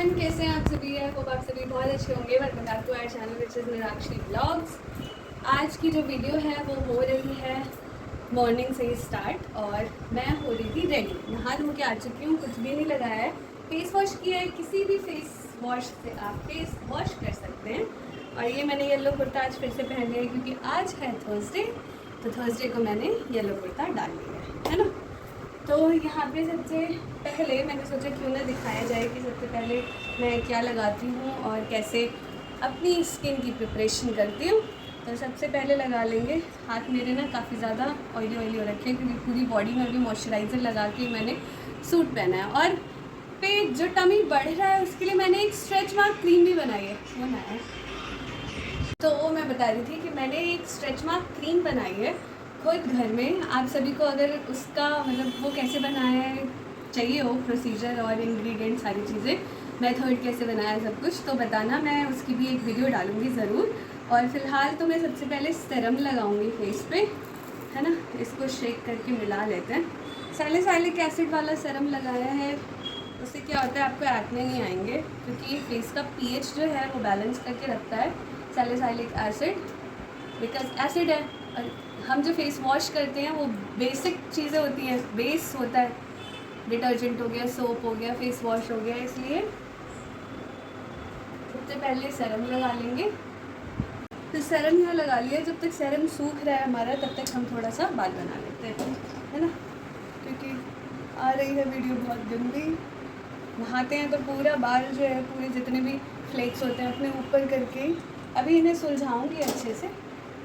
Everyone, कैसे हैं आप सभी? आई होप आप सभी बहुत अच्छे होंगे। Welcome back to our channel which is Meenakshi vlogs. आज की जो वीडियो है वो हो रही है मॉर्निंग से ही स्टार्ट, और मैं हो रही थी रेडी। नहा धो के आ चुकी हूँ, कुछ भी नहीं लगाया है, फेस वॉश किया है। किसी भी फेस वॉश से आप फेस वॉश कर सकते हैं। और ये मैंने येलो कुर्ता आज फिर से पहन लिया है क्योंकि आज है थर्सडे, तो थर्सडे को मैंने येलो कुर्ता डाल लिया है ना। तो यहाँ पे सबसे पहले मैंने सोचा क्यों ना दिखाया जाए कि सबसे पहले मैं क्या लगाती हूँ और कैसे अपनी स्किन की प्रिपरेशन करती हूँ। तो सबसे पहले लगा लेंगे, हाथ मेरे ना काफ़ी ज़्यादा ऑयली हो रखे हैं क्योंकि पूरी बॉडी में भी मॉइस्चराइज़र लगा के मैंने सूट पहना है। और पेट जो टमी बढ़ रहा है उसके लिए मैंने एक स्ट्रेच मार्क क्रीम भी बनाई है, वो ना है। तो वो मैं बता रही थी कि मैंने एक स्ट्रेच मार्क क्रीम बनाई है खुद घर में। आप सभी को अगर उसका मतलब वो कैसे बनाया है चाहिए हो, प्रोसीजर और इंग्रेडिएंट सारी चीज़ें, मेथड कैसे बनाया सब कुछ, तो बताना, मैं उसकी भी एक वीडियो डालूँगी ज़रूर। और फिलहाल तो मैं सबसे पहले सीरम लगाऊंगी फेस पे, है ना। इसको शेक करके मिला लेते हैं। सैलिसाइलिक एसिड वाला सीरम लगाया है, उससे क्या होता है आपको एक्ने नहीं आएंगे क्योंकि ये फेस का पीएच जो है वो बैलेंस करके रखता है सैलिसाइलिक एसिड, बिकॉज एसिड है। और हम जो फेस वॉश करते हैं वो बेसिक चीज़ें होती हैं, बेस होता है, डिटर्जेंट हो गया, सोप हो गया, फेस वॉश हो गया, इसलिए सबसे पहले सीरम लगा लेंगे। तो सीरम यहाँ लगा लिया, जब तक सीरम सूख रहा है हमारा तब तक हम थोड़ा सा बाल बना लेते हैं, है ना, क्योंकि आ रही है वीडियो बहुत गंदी। नहाते हैं तो पूरा बाल जो है, पूरे जितने भी फ्लेक्स होते हैं अपने ऊपर करके, अभी इन्हें सुलझाऊंगी अच्छे से।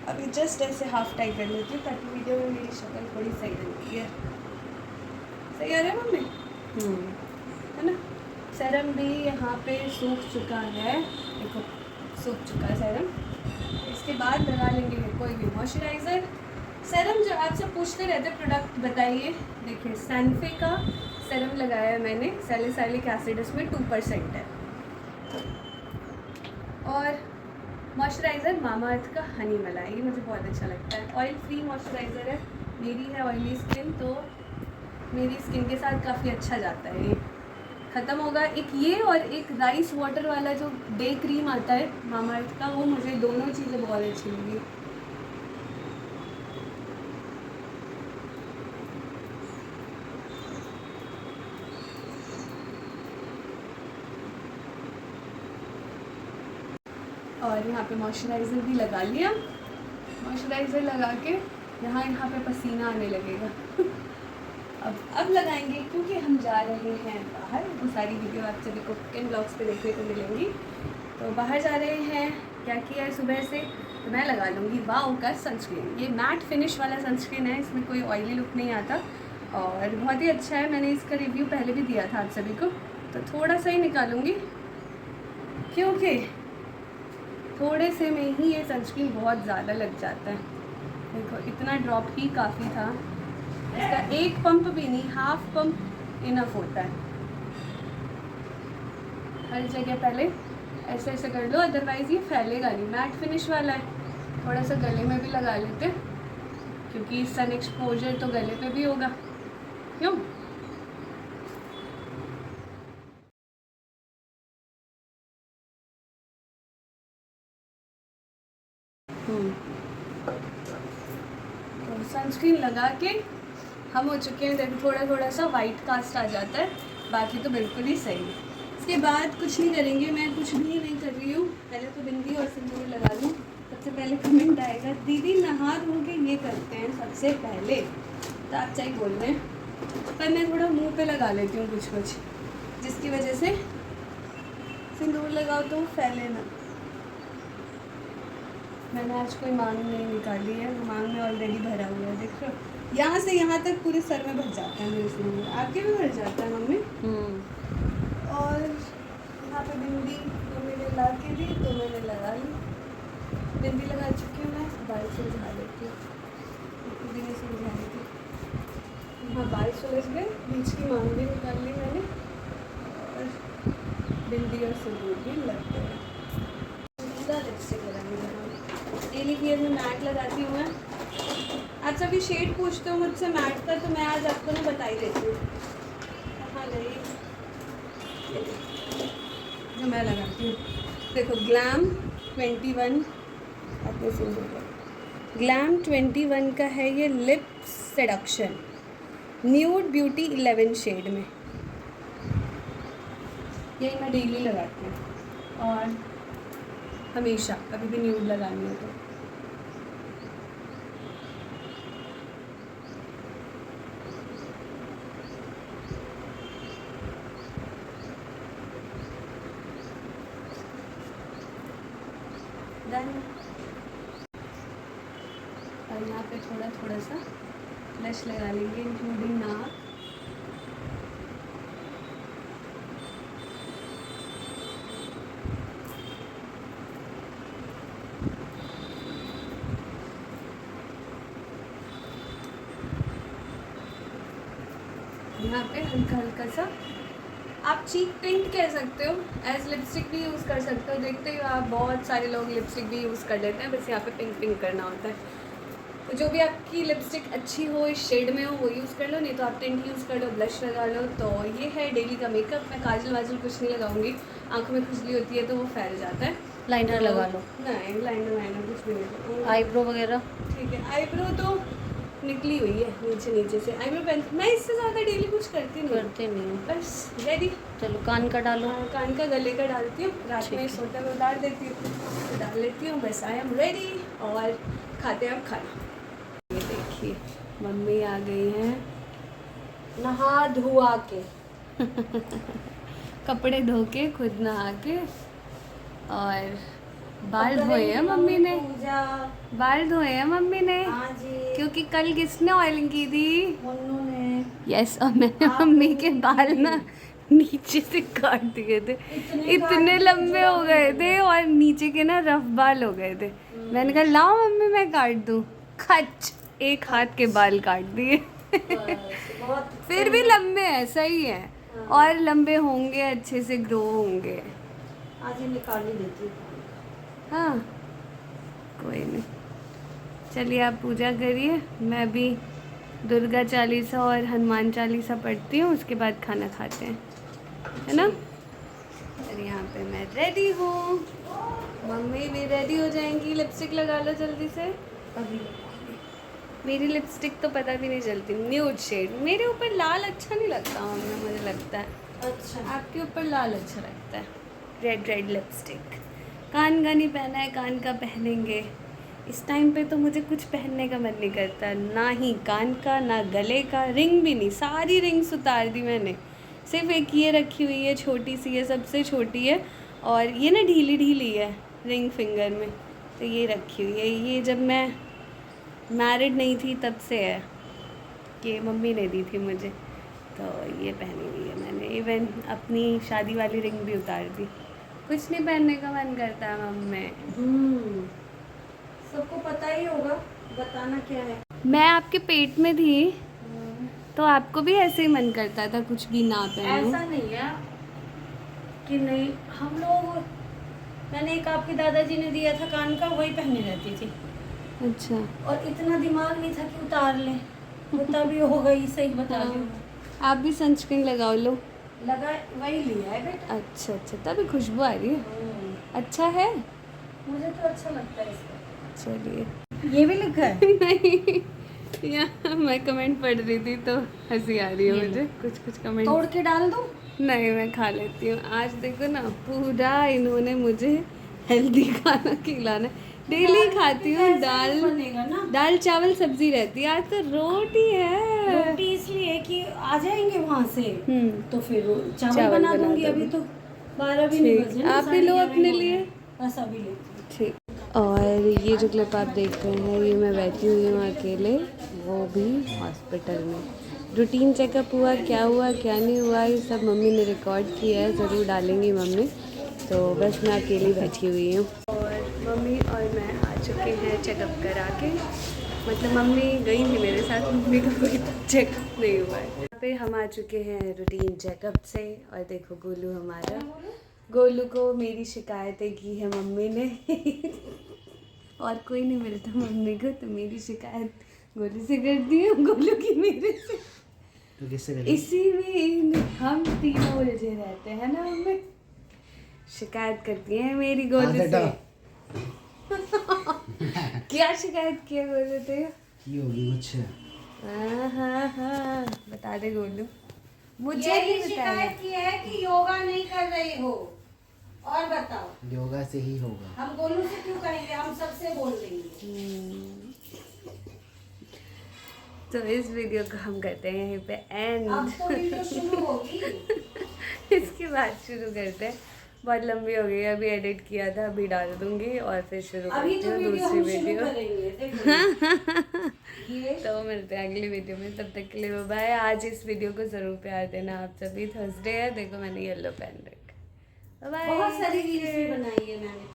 अभी जस्ट ऐसे हाफ टाई कर लेती हूँ ताकि वीडियो में मेरी शक्ल थोड़ी सही लगती है। सही आ रहा है मम्मी? है ना। सीरम भी यहाँ पे सूख चुका है, देखो सूख चुका है सीरम। इसके बाद लगा लेंगे कोई भी मॉइस्चराइज़र। सीरम जो आपसे पूछते रहते प्रोडक्ट बताइए, देखिए सैनफे का सीरम लगाया है मैंने, सैलिसाइलिक एसिड इसमें 2% है। और मॉइस्चराइज़र मामाअर्थ का हनी मलाई, ये मुझे बहुत अच्छा लगता है। ऑयल फ्री मॉइस्चराइज़र है, मेरी है ऑयली स्किन, तो मेरी स्किन के साथ काफ़ी अच्छा जाता है। ये ख़त्म होगा, एक ये और एक राइस वाटर वाला जो डे क्रीम आता है मामाअर्थ का, वो मुझे दोनों चीज़ें बहुत अच्छी लगी। और यहाँ पे मॉइस्चराइज़र भी लगा लिया। मॉइस्चराइज़र लगा के यहाँ पे पसीना आने लगेगा अब लगाएंगे क्योंकि हम जा रहे हैं बाहर। वो सारी वीडियो आप सभी को किन ब्लॉग्स पे देखने को मिलेंगी। तो बाहर जा रहे हैं, क्या किया है सुबह से, तो मैं लगा लूँगी वाओ का सनस्क्रीन। ये मैट फिनिश वाला सनस्क्रीन है, इसमें कोई ऑयली लुक नहीं आता और बहुत ही अच्छा है। मैंने इसका रिव्यू पहले भी दिया था आप सभी को, तो थोड़ा सा ही निकालूँगी क्योंकि थोड़े से में ही ये सनस्क्रीन बहुत ज़्यादा लग जाता है। देखो इतना ड्रॉप ही काफ़ी था, इसका एक पंप भी नहीं, हाफ पंप इनफ होता है। हर जगह पहले ऐसे ऐसे कर लो, अदरवाइज़ ये फैलेगा नहीं। मैट फिनिश वाला है, थोड़ा सा गले में भी लगा लेते क्योंकि सन एक्सपोजर तो गले पे भी होगा, क्यों। तो सनस्क्रीन लगा के हम हो चुके हैं। देखो थोड़ा सा वाइट कास्ट आ जाता है, बाकी तो बिल्कुल ही सही है। इसके बाद कुछ नहीं करेंगे, मैं कुछ भी नहीं कर रही हूँ। पहले तो बिंदी और सिंदूर लगा लूँ। सबसे पहले कमेंट आएगा दीदी नहा धो के ये करते हैं सबसे पहले, तो आप चाहे बोल रहे हैं, पर मैं थोड़ा मुँह पे लगा लेती हूँ कुछ जिसकी वजह से सिंदूर लगाओ तो फैले ना। मैंने आज कोई मांग नहीं निकाली है, मांग में ऑलरेडी भरा हुआ है, देख रहे हो, यहाँ से यहाँ तक पूरे सर में भर जाता है मेरे सिंदूर। आपके भी भर जाता है मम्मी? और यहाँ पे बिंदी तो मैंने ला के दी, तो मैंने लगा ली। बिंदी लगा चुकी हूँ मैं, बाल सुलझा लेती हूँ, खुद ही नहीं सुलझा लेती। हाँ बाल सुलझ गए, बीच की मांग भी निकाल ली मैंने, और बिंदी और सिंदूर भी लग गए। पूरा लिपस्टिक लगाएंगे, डेली केयर में मैट लगाती हूँ मैं। आप सभी शेड पूछते हो मुझसे मैट का, तो मैं आज आपको ना बता ही देती हूँ। कहाँ गई जो मैं लगाती हूँ। देखो ग्लैम 21 अपने सिंपल ग्लैम 21 का है ये lip seduction nude beauty 11 shade में। यही मैं डेली लगाती हूँ और हमेशा कभी भी न्यूड लगानी हो तो। डन। और यहाँ पे थोड़ा थोड़ा सा ब्लश लगा लेंगे इंक्लूडिंग नाक। यहाँ पे हल्का हल्का सा आप चीक टिंट कह सकते हो, एज लिपस्टिक भी यूज़ कर सकते हो। देखते ही आप बहुत सारे लोग लिपस्टिक भी यूज़ कर लेते हैं, बस यहाँ पे पिंक पिंक करना होता है। तो जो भी आपकी लिपस्टिक अच्छी हो, इस शेड में हो, वो यूज़ कर लो, नहीं तो आप टिंट यूज़ कर लो, ब्लश लगा लो। तो ये है डेली का मेकअप। मैं काजल वाजल कुछ नहीं लगाऊंगी, आंखों में खुजली होती है तो वो फैल जाता है। लाइनर तो लगा लो। नहीं, लाइनर वाइनर कुछ भी नहीं। आईब्रो वगैरह ठीक है, आईब्रो तो निकली हुई है नीचे नीचे से। आईब्रो पेन मैं इससे ज़्यादा डेली कुछ करती नहीं, बस रेडी। चलो कान का डालो। कान का गले का डालती हूँ, रात में सोते में उतार देती हूँ, तो डाल लेती हूँ। बस आई एम रेडी और खाते हैं अब खाना। ये देखिए मम्मी आ गई हैं नहा धुआ के कपड़े धो के, खुद नहा के, और बाल धोए हैं मम्मी ने। बाल धोए हैं मम्मी ने, क्योंकि कल किसने ऑयलिंग की थी? मुन्नू ने। यस, और मैंने मम्मी के बाल ना नीचे से काट दिए थे, इतने लंबे हो गए थे और नीचे के ना रफ बाल हो गए थे। मैंने कहा लाओ मम्मी मैं काट दूँ, खच एक हाथ के बाल काट दिए फिर भी लंबे हैं, सही है। और लंबे होंगे, अच्छे से ग्रो होंगे। आज ही निकाल ही देती हूँ। हाँ कोई नहीं, चलिए आप पूजा करिए, मैं भी दुर्गा चालीसा और हनुमान चालीसा पढ़ती हूँ, उसके बाद खाना खाते हैं, है ना। और यहाँ पे मैं रेडी हूँ, मम्मी भी रेडी हो जाएंगी। लिपस्टिक लगा लो जल्दी से। अभी मेरी लिपस्टिक तो पता भी नहीं चलती, न्यूड शेड। मेरे ऊपर लाल अच्छा नहीं लगता मम्मी, मुझे लगता है। अच्छा, आपके ऊपर लाल अच्छा लगता है। Red red lipstick. कान का नहीं पहना है, कान का पहनेंगे। इस टाइम पे तो मुझे कुछ पहनने का मन नहीं करता, ना ही कान का ना गले का, रिंग भी नहीं, सारी रिंग्स उतार दी मैंने। सिर्फ एक ये रखी हुई है छोटी सी, है सबसे छोटी है, और ये ना ढीली ढीली है रिंग फिंगर में, तो ये रखी हुई है। ये जब मैं मैरिड नहीं थी तब से है, कि मम्मी ने दी थी मुझे, तो ये पहनी हुई है मैंने। इवन अपनी शादी वाली रिंग भी उतार दी। कुछ नहीं पहनने का मन करता है मम्मी। सबको पता ही होगा, बताना क्या है। मैं आपके पेट में थी तो आपको भी ऐसे ही मन करता था कुछ भी ना पहनूं? ऐसा नहीं है कि नहीं, हम लोग, मैंने एक आपके दादाजी ने दिया था कान का, वही पहने रहती थी। अच्छा, और इतना दिमाग नहीं था कि उतार ले, उतना भी हो गई, सही बता रही हूँ। आप भी सनस्क्रीन लगाओ लो। लगा, वही लिया है बेटा। अच्छा अच्छा, तभी खुशबू आ रही है। अच्छा है, मुझे तो अच्छा लगता है इसका। चलिए। ये भी लिखा है? नहीं, यहाँ मैं कमेंट पढ़ रही थी तो हंसी आ रही है मुझे, कुछ कुछ कमेंट। तोड़ के डाल दूँ? नहीं, मैं खा लेती हूँ। आज देखो ना, पूरा इन्होंने मुझे हेल्दी खाना खिलाना। डेली खाती हूँ दाल, बनेगा ना, दाल चावल सब्जी रहती है, आज तो रोटी है। रोटी इसलिए कि आ जाएंगे वहाँ से, तो फिर चावल बना दूंगी। अभी तो 12 भी नहीं बजे। आप भी लो अपने लिए। बस अभी लेती हूँ। ठीक। और ये जो क्लिप आप देख रहे हैं, ये मैं बैठी हुई हूँ अकेले, वो भी हॉस्पिटल में। रूटीन चेकअप हुआ, क्या नहीं हुआ, ये सब मम्मी ने रिकॉर्ड किया है, ज़रूर डालेंगी मम्मी। तो बस मैं अकेली बैठी हुई हूँ, और मम्मी और मैं आ चुके हैं चेकअप करा के। मतलब मम्मी गई थी मेरे साथ, मम्मी का कोई चेकअप नहीं हुआ है। यहाँ पे हम आ चुके हैं रूटीन चेकअप से, और देखो गोलू हमारा, गोलू को मेरी शिकायतें की है मम्मी ने और कोई नहीं मिलता मम्मी को, तो मेरी शिकायत गोलू से कर दी है, गोलू की मेरे से। तो किससे इसी में हम तीनों उलझे रहते हैं ना मम्मी। शिकायत करती है मेरी गोलू से। क्या शिकायत किया गोलू ते? की होगी कुछ? हाँ बता दे गोलू। मुझे यही नहीं बताया। शिकायत की है कि योगा नहीं कर रहे हो। और बताओ, योगा से ही होगा। हम गोलू से क्यों कहेंगे, हम सबसे बोल देंगे। तो इस वीडियो को हम करते हैं यहीं पे एंड। अब तो वीडियो शुरू होगी। इसके बाद शुरू करते हैं। बहुत लंबी हो गई है, अभी एडिट किया था, अभी डाल दूंगी और फिर शुरू अभी करती तो हूँ वीडियो दूसरी हम शुरू वीडियो। करेंगे, देखो। ये तो मिलते हैं अगली वीडियो में, तब तक के लिए बाय। आज इस वीडियो को जरूर प्यार देना आप सभी। थर्सडे है, देखो मैंने येलो पहन रखा है। बाय। बहुत सारी रील्स भी बनाई है मैंने।